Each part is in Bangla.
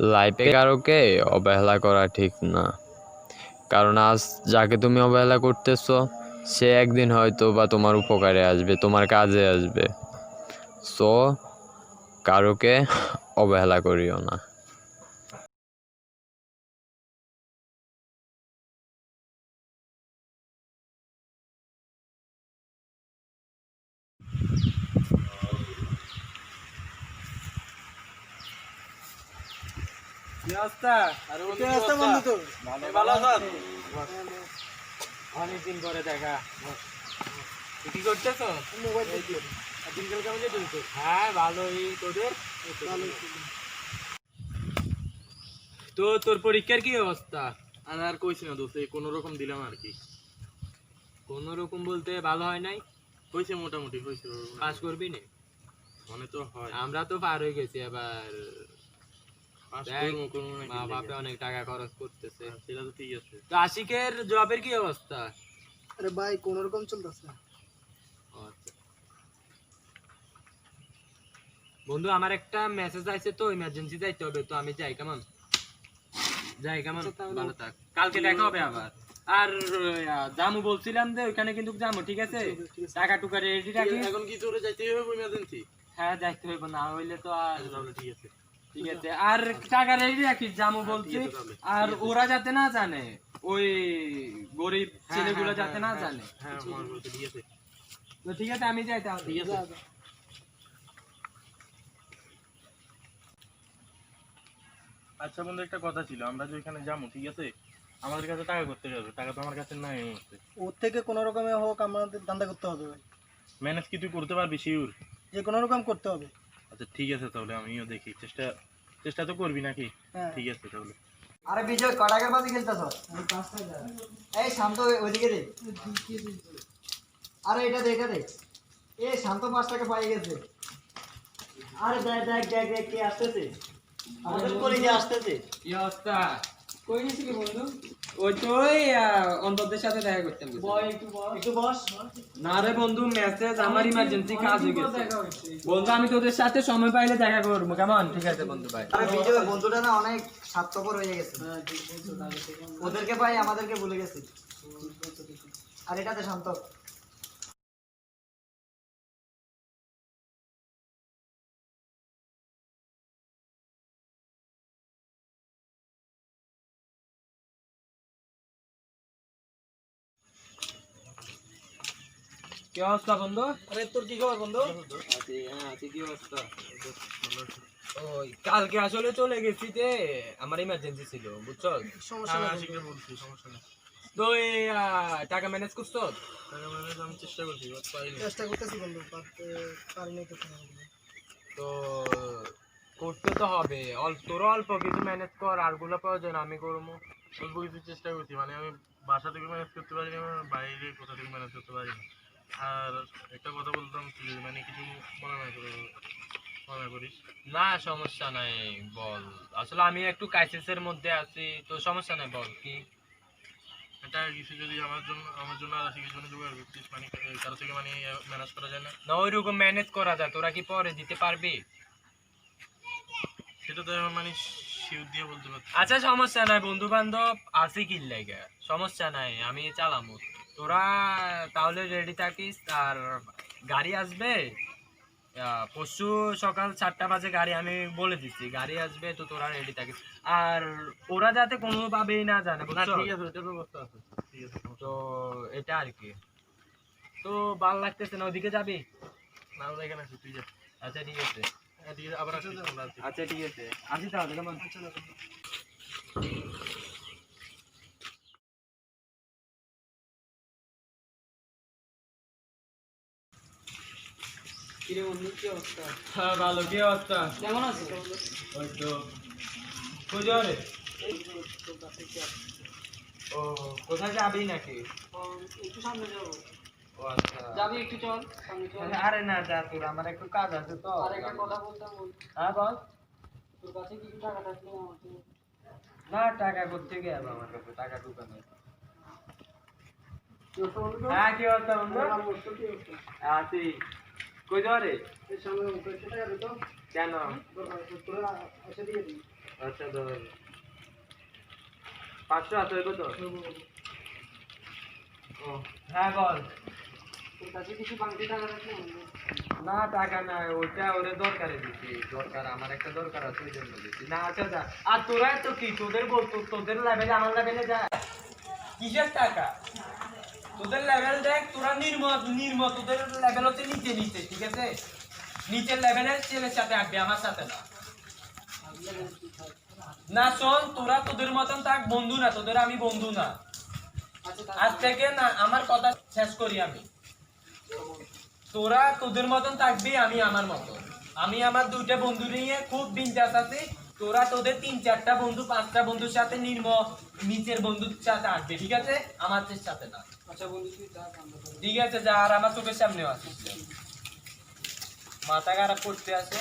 লাইফে কারোকে অবহেলা করা ঠিক না, কারণ আজ যাকে তুমি অবহেলা করতেছো সে একদিন হয়তো বা তোমার উপকারে আসবে, তোমার কাজে আসবে। সো কারোকে অবহেলা করিও না। অনেকদিন পরে দেখা। কি করতেছো? মোবাইল দেখছি। দিনকাল কেমন চলছে? হ্যাঁ ভালোই। তোদের? তো তোর পরীক্ষার কি অবস্থা? আর কইছি না দোস্ত, এই কোনো রকম দিলাম আর কি। কোন রকম বলতে ভালো হয় নাই? হয়েছে, মোটামুটি হয়েছে। পাস করবি না? মনে তো হয় আমরা তো পার হয়ে গেছি এবার। পাস দেখ, করবো নাকি মা বাপে দেখে। অনেক টাকা খরচ করতেছে। সেটা তো ঠিক আছে। তো আশিকের জবের কি অবস্থা? আরে ভাই কোন রকম চলতেছে। আচ্ছা বন্ধু, আমার একটা মেসেজ আইছে তো, ইমার্জেন্সি যাইতে হবে, তো আমি যাই। কেমন? যাই কেমন? ভালো থাক, কালকে দেখা হবে আবার। আর জামু বলছিলাম যে ওইখানে কিন্তু জামু, ঠিক আছে? টাকা টুকা রেডি রাখি। এখন কি তোরে যাইতে হবে ইমার্জেন্সি? হ্যাঁ যাইতে হইব, না হইলে তো আর। তাহলে ঠিক আছে। ঠিক আছে, আর টাকা রেডি রাখিস, জামু বলছি। আর ওরা যাতে না জানে, ওই গরিব ছেলেগুলো যাতে না জানে। হ্যাঁ আমার বলতে ঠিক আছে। তো ঠিক আছে, আমি যাই তাহলে। ঠিক আছে। আচ্ছা বন্ধু, একটা কথা ছিল, আমরা যে ওইখানে যাবো, ঠিক আছে, আমাদের কাছে টাকা করতে যাবে, টাকা তো আমার কাছে নাই এই মুহূর্তে। ওর থেকে কোন রকমে হোক আমাদের ধান্দা করতে হবে ভাই, ম্যানেজ কি তুই করতে পারবি শিওর? যে কোনো রকম করতে হবে। আচ্ছা ঠিক আছে, তাহলে আমিও দেখি, চেষ্টা চেষ্টা তো করবি নাকি? হ্যাঁ। ঠিক আছে তাহলে। আরে বিজয় কটাকার বাজি খেলতেছ? এই শান্ত ওইদিকে দে। আরে এটা দে, এটা দে। এ শান্ত 5 টাকা পাই গেছে। আরে দেখ দেখ দেখ দেখ কে আসতেছে, আমাদের কলেজে আসতেছে। কি অবস্থা? কই গেছিলি বন্ধু? ওই তো ওই অন্তদের সাথে দেখা করতাম। একটু বস। না রে বন্ধু, মেসেজ, আমার ইমার্জেন্সি কাজ হয়ে গেছে। বন্ধু আমি তোদের সাথে সময় পাইলে দেখা করবো, কেমন? ঠিক আছে বন্ধু ভাই। আরে বিজয় বন্ধুটা না অনেক স্বার্থপর হয়ে গেছে, ওদেরকে পাই আমাদেরকে ভুলে গেছে। আর এটাতে শান্ত। কি অবস্থা বন্ধু? আরে তোর কি খবর বন্ধু? কি অবস্থা? ওই কালকে আসলে চলে গেছি যে, আমার ইমার্জেন্সি ছিল, বুঝছো? সমস্যা নেই আশিককে বন্ধু। বলছি, সমস্যা নেই। তো এই টাকা ম্যানেজ করছো? টাকা ম্যানেজ আমি চেষ্টা করছি, বাট পাইনি। চেষ্টা করতেছি বন্ধু, পারিনি তো কোনো রকমে। তো করতে তো হবে, তোর অল্প কিছু ম্যানেজ কর, আর গুলো প্রয়োজন আমি করবো। অল্প কিছু চেষ্টা করছি, মানে আমি বাসা থেকে ম্যানেজ করতে পারি না, বাইরে কোথা থেকে ম্যানেজ করতে পারি না। আর একটা কথা বলতাম, তুই মানে কিছু মনে না করে, মনে করিস? না সমস্যা নাই, বল। আসলে আমি একটু ক্রাইসিসের মধ্যে আছি, তো সমস্যা নাই, বল কি। এটা কিছু যদি আমার জন্য আর আশিকের জন্য জোগাড় করছিস, মানে কারো থেকে মানে ম্যানেজ করা যায় না? না ওইরকম ম্যানেজ করা যায়, তোরা কি পরে দিতে পারবি? সেটা তো এখন মানে শিওর দিয়ে বলতে পারছি না। আচ্ছা সমস্যা নাই, বন্ধু বান্ধব আছে কি লাগে, সমস্যা নাই, আমি চালামু। তোরা তাহলে রেডি থাকিস। আর গাড়ি আসবে পরশু সকাল 7টা বাজে, গাড়ি আমি বলে দিচ্ছি, গাড়ি আসবে, তো তোরা রেডি থাকিস। আর ওরা যাতে কোনোভাবেই না জানে, না বুঝছো? ঠিক আছে, ওটার ব্যবস্থা আছে। ঠিক আছে, তো এটা আর কি। তো ভালো লাগতেছে না, ওদিকে যাবি? না আমরা এখানে আছি, তুই যা। আচ্ছা ঠিক আছে। হ্যাঁ ঠিক আছে, আবার আসিস, আমরা আছি। আচ্ছা ঠিক আছে, আসি তাহলে, কেমন? কিরে বন্ধু কি অবস্থা? হ্যাঁ ভালো। কি অবস্থা? কেমন আছো? ওই তো কই যাও রে? তোর কাছে কি আছে? ও কোথায় যাবি নাকি? একটু সামনে যাবো। ও আচ্ছা। যাবি একটু চল সামনে চল। আরে না যা, তোর আমার একটু কাজ আছে তো। আর একটা কথা বলতাম বন্ধু, হ্যাঁ বল। তোর কাছে কিছু টাকা থাকলে আমাকে। না টাকা করতে গেল, আমার কাছে টাকা ঢুকা নেই। কি অবস্থা বন্ধু? হ্যাঁ কি অবস্থা বন্ধু? আমার অবস্থা কি অবস্থা? আছি। কই যাও রে? এই সামনে 50 টাকা দিত। কেন? তোরা এসে দিয়ে দিই। আচ্ছা ধর 500 আছে হইব তো ও হ্যাঁ বল তোর কাছে কিছু বাংতি টাকা থাকলে বলবি। না টাকা না ওইটা ওরে দরকারে দিছি দরকার আমার একটা দরকার আছে ওই জন্য দিছি না আচ্ছা যা আর তোরা তো কি তোদের বল তোদের লেভেলে আমার লেভেলে যা কিসের টাকা তোদের লেভেল দেখ তোরা নির্ম তোদের লেভেল হচ্ছে নিচে নিচে ঠিক আছে নিচের লেভেলের ছেলের সাথে আঁকবে আমার সাথে না না শোন তোরা তোদের মতন থাক বন্ধু না তোদের আমি বন্ধু না আচ্ছা আজ থেকে না আমার কথা শেষ করি আমি তোরা তোদের মতন থাকবি আমি আমার মতন আমি আমার দুইটা বন্ধু নিয়ে খুব বিন্দাস আছি তোরা তোদের 3-4টা বন্ধু 5টা বন্ধুর সাথে নিচের বন্ধুর সাথে আসবে ঠিক আছে আমাদের সাথে না আচ্ছা বন্ধু তুই যা কামটা কর। ঠিক আছে যা আর আমার চোখের সামনেও আসিস না। মাথা খারাপ করতে আছে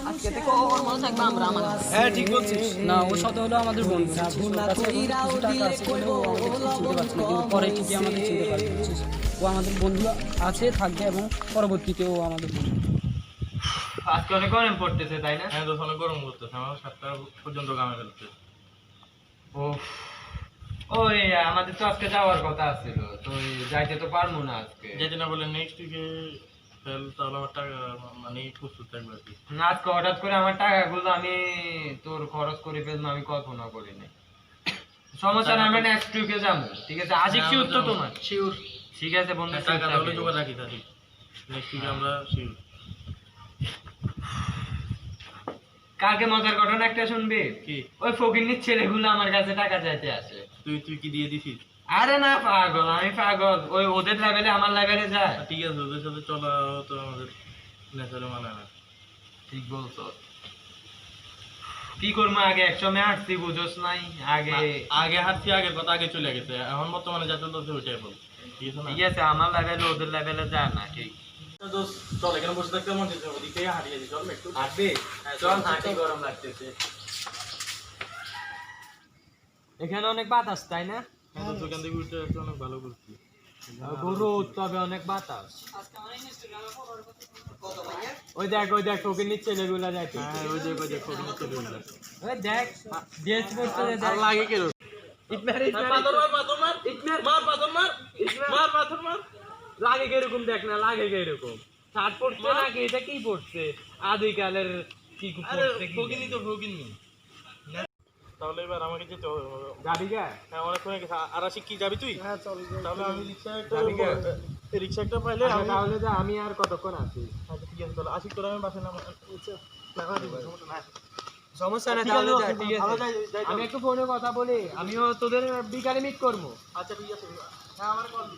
আজকে থেকে ওর মনে থাকবে আমরা আমাদের হ্যাঁ ঠিক বলছিস না ওর সাথে হলো আমাদের বন্ধু বুঝছিস? ওর কাছে এখন কিছু টাকা আছে বলে ও আমাদের চিনতে পারছে না, কিন্তু পরে ঠিকই আমাদের চিনতে পারবে বুঝছিস? ও আমাদের বন্ধু আছে থাকবে এবং পরবর্তীতে ও আমাদের বন্ধু। আজকে অনেক গরম পড়তেছে তাই না হ্যাঁ দোষ অনেক গরম করতেছে আমার 7টা পর্যন্ত কামে ফেলছে ও ওই আমাদের তো আজকে যাওয়ার কথা ছিল তো যাইতে তো পারবো না আজকে যেতে না বলে নেক্সট উইকে ফেল তাহলে আমার টাকা মানে প্রস্তুত থাকবে আর কি না, আজকে হঠাৎ করে আমার টাকাগুলো আমি তোর খরচ করে ফেলবো আমি কল্পনা করি নাই সমস্যা না আমরা নেক্সট উইকে যাবো ঠিক আছে আজকে কি উত্তর তোমার শিওর ঠিক আছে বন্ধু টাকা তাহলে জোগাড় রাখি তাহলে নেক্সট উইকে আমরা শিওর কালকে মজার ঘটনা একটা শুনবি কি ওই ফকিন্নির ছেলেগুলো আমার কাছে টাকা চাইতে আসে তুই কি দিয়ে দিছিস আরে না পাগল আমি পাগল ওই ওদের লেভেলে আমার লেভেলে যায় ঠিক আছে ওদের সাথে চলা তো আমাদের নেচারে মানে না ঠিক বলছো কি করবো আগে একসময় আসছি বুঝোস নাই আগে আগে হাঁটছি আগের কথা আগে চলে গেছে এখন বর্তমানে যা চলতেছে ওইটাই বল ঠিক আছে না ঠিক আছে আমার লেভেলে ওদের লেভেলে যায় না ঠিক দোস্ত চল এখানে বসে থাকতে মন চাইছে ওদিকে হারিয়ে দিই চল না একটু আসবি চল হাঁটি গরম লাগতেছে এখানে অনেক বাতাস তাই না দোকান থেকে উঠে একটু অনেক ভালো করছি গরু তবে অনেক বাতাস আজকে আমার ইনস্টাগ্রামে ফলোয়ার কত ভাইয়া? ওই দেখ ফকিন্নির ছেলেগুলা যাইতে হ্যাঁ ওই যে ফোন নিতে দিল ওই দেখ ড্রেস পরতে দেখ আর লাগে কি পাথর মার পাথর মার লাগে কিরকম দেখ না লাগে কিরকম শার্ট পরছে নাকি এটা কি পরছে আদিকালের কি পরছে কি ফকিনি তো ফকিনি তাহলে এবার আমাকে যেতে হবে যাবি গা হ্যাঁ অনেক হয়ে গেছে আর আশিক কি যাবি তুই হ্যাঁ চল তাহলে আমি রিক্সা একটা পাইলে আচ্ছা, আমি তাহলে যা আমি আর কতক্ষণ আছি আচ্ছা ঠিক আছে তাহলে আশিক তোর আমি বাসে নাম সমস্যা না ঠিক তাহলে আছে, যা, ঠিক আছে। ভালো যাই আমি একটু ফোনে কথা বলি আমিও তোদের বিকালে মিট করবো আচ্ছা ঠিক আছে হ্যাঁ আমার কল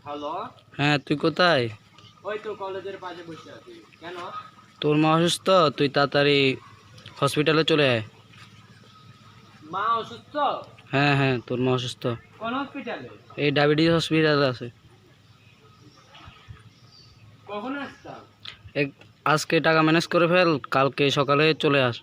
হ্যালো হ্যাঁ তুই কোথায়? ওই তো কলেজের পাশে বসে আছি কেন তোর মা অসুস্থ, তুই তাড়াতাড়ি হসপিটালে চলে আয়। মা অসুস্থ হ্যাঁ হ্যাঁ তোর মা অসুস্থ, কোন হসপিটালে এই ডায়াবেটিস হসপিটালে আছে। কখন আসতাম আজকে টাকা ম্যানেজ করে ফেল, কালকে সকালে চলে আস।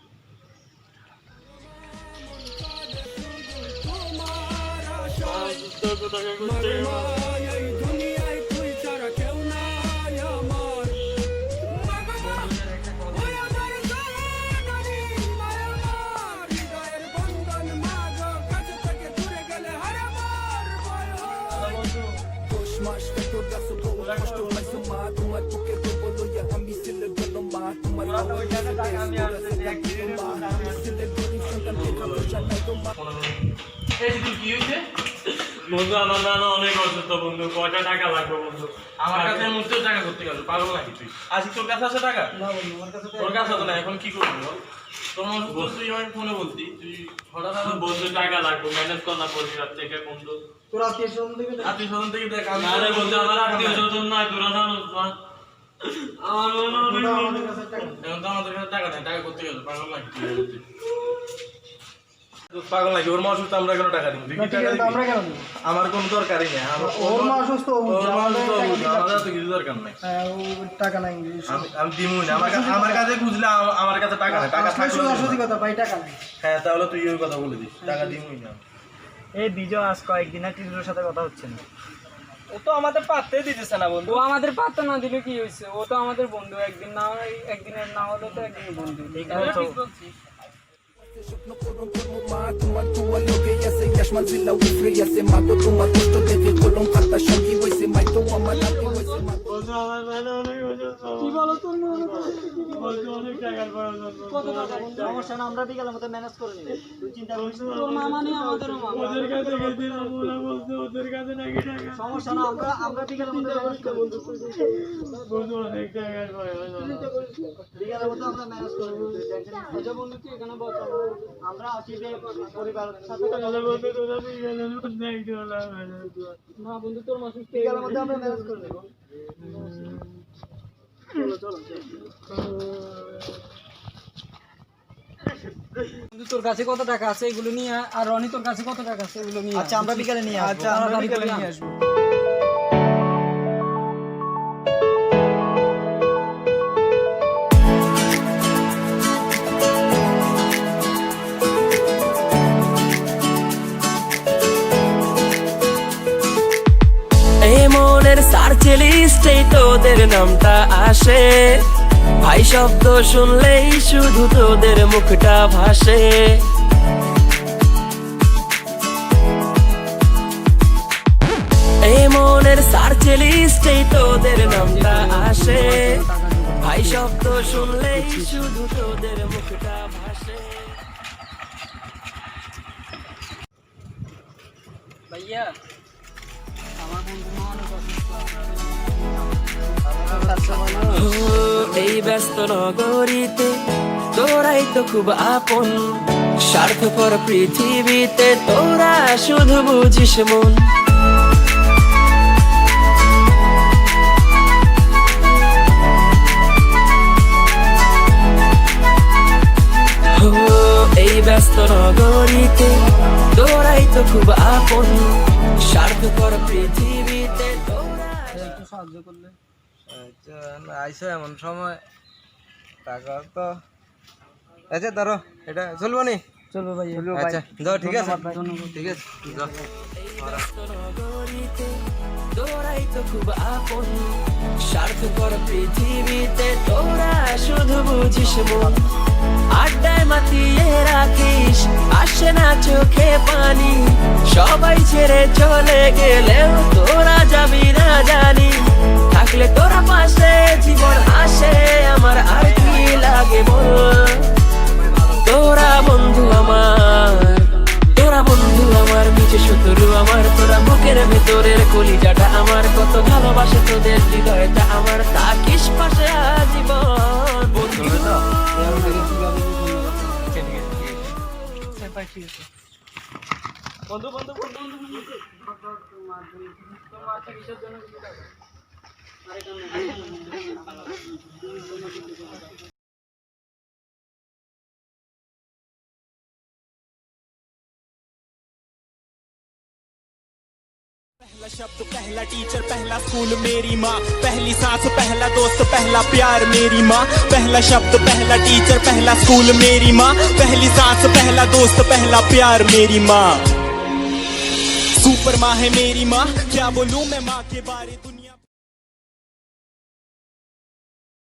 বন্ধু আমার নানা অনেক অসুস্থ বন্ধু কয়টা টাকা লাগবে বন্ধু আমার কাছে মুহূর্তে টাকা করতে গেল পাগল নাকি তুই আশিক তোর কাছে আছে টাকা তোর কাছে আছে না এখন কি করবি বল তোর অসুস্থ তুই আমাকে ফোনে বলতি তুই হঠাৎ আমার বন্ধু টাকা লাগবে ম্যানেজ করলাম পরিবার থেকে বন্ধু তোর আত্মীয় স্বজন থেকে দেখ। আত্মীয় স্বজন থেকে দেখ আমি আরে বন্ধু আমার আত্মীয় স্বজন নাই তোরা জানোস না আমার আমাদের কাছে টাকা নেই। এখন তো আমাদের কাছে টাকা নেই টাকা করতে গেল পাগল নাকি তুই পাগল নাকি? ওর মা অসুস্থ, আমরা কেন টাকা দিব? তুই কি টাকা দিবি? আমরা কেন দেবো? আমার কোনো দরকারই নেই। ওর মা অসুস্থ, ও বুঝছে, ওর মা অসুস্থ, আমাদের ও বুঝছে, আমাদের তো কিছু দরকার নাই। হ্যাঁ, ও টাকা নাই। আমি দিমুই না। আমার কাছে খুঁজলে আমার কাছে টাকা নাই। টাকা থাকলে আসলে কথা ভাই, টাকা নাই। হ্যাঁ, তাহলে তুই ওই কথা বলে দিস, টাকা দিমুই না। এই বিজয় আজ কয়েকদিন টিটুর সাথে কথা হচ্ছে না। ও তো আমাদের পাত্তাই দিতেছে না বন্ধু। ও আমাদের পাত্তা না দিলে কি হয়েছে? ও তো আমাদের বন্ধু, একদিনের না হলে তো একদিনের বন্ধু। ঠিক বলছি। কি বলো তোর সমস্যা না, আমরা বিকালের মধ্যে ম্যানেজ করে নিব। তুই চিন্তা করিস না। তোর মামা নেই, আমাদেরও মামা। সমস্যা না, আমরা বিকালের মধ্যে ম্যানেজ করে নিব। বিকালের মধ্যে আমরা ম্যানেজ করে নিব। তুই টেনশন নিস না। আচ্ছা বন্ধু, তুই এখানে বস। আমরা আছি যে পরিবারের সাথে কথা বলবো। না বন্ধু, তোর মা সুস্থ। বিকালের মধ্যে আমরা ম্যানেজ করে নিব। বন্ধু, তোর কাছে কত টাকা আছে এগুলো নিয়ে, আর রনি তোর কাছে কত টাকা আছে এগুলো নিয়ে। আচ্ছা, আমরা বিকালে নিয়ে আসবো। আমরা বিকালে নিয়ে আসবো। এই মনের সার্চ লিস্টে তোদের নামটা আসে, ভাই শব্দ শুনলেই শুধু তোদের মুখটা ভাসে। এই মনের সার্চ লিস্টে তোদের নামটা আসে, ভাই শব্দ শুনলেই শুধু তোদের মুখটা ভাসে। ভাইয়া, আমার বন্ধু মা অনেক অসুস্থ। এই ব্যস্ত নগরীতে তোরাই তো খুব আপন, স্বার্থপর পৃথিবীতে তোরা শুধু বুঝিস মন। এই ব্যস্ত নগরীতে তোরাই তো খুব আপন, স্বার্থপর পৃথিবীতে তোরা। একটু সাহায্য করলে। আচ্ছা, আইসো এমন সময়, টাকা তো আচ্ছা ধরো, এটা চলবো নি? চলবে ভাইয়া। আচ্ছা যাও, ঠিক আছে, ধন্যবাদ। ঠিক আছে, যাও। এই ব্যস্ত নগরীতে তোরাই তো খুব আপন, স্বার্থপর পৃথিবীতে তোরা শুধু বুঝিস মন। আড্ডায় মাতিয়ে রাখিস, আসে না চোখে পানি, সবাই ছেড়ে চলে গেলেও তোরা যাবি না জানি। থাকলে তোরা পাশে জীবন আসে আমার, আর কি লাগে বল। তোরা বন্ধু আমার, তোরা বন্ধু আমার, নিচে শত্রু আমার, তোরা বুকের ভেতরের কলিজাটা আমার, কত ভালোবাসে তোদের হৃদয়টা আমার, থাকিস পাশে আজীবন বন্ধু। বন্ধু বন্ধু বন্ধু বন্ধু তোমার চিকিৎসার জন্য কিছু টাকা। पहला शब्द, पहला टीचर, पहला स्कूल मेरी माँ, पहली सांस, पहला दोस्त, पहला प्यार मेरी माँ। पहला शब्द, पहला टीचर, पहला स्कूल मेरी माँ, पहली सांस, पहला दोस्त, पहला प्यार मेरी माँ। सुपर माँ है मेरी माँ, क्या बोलूं मैं माँ के बारे दुनिया।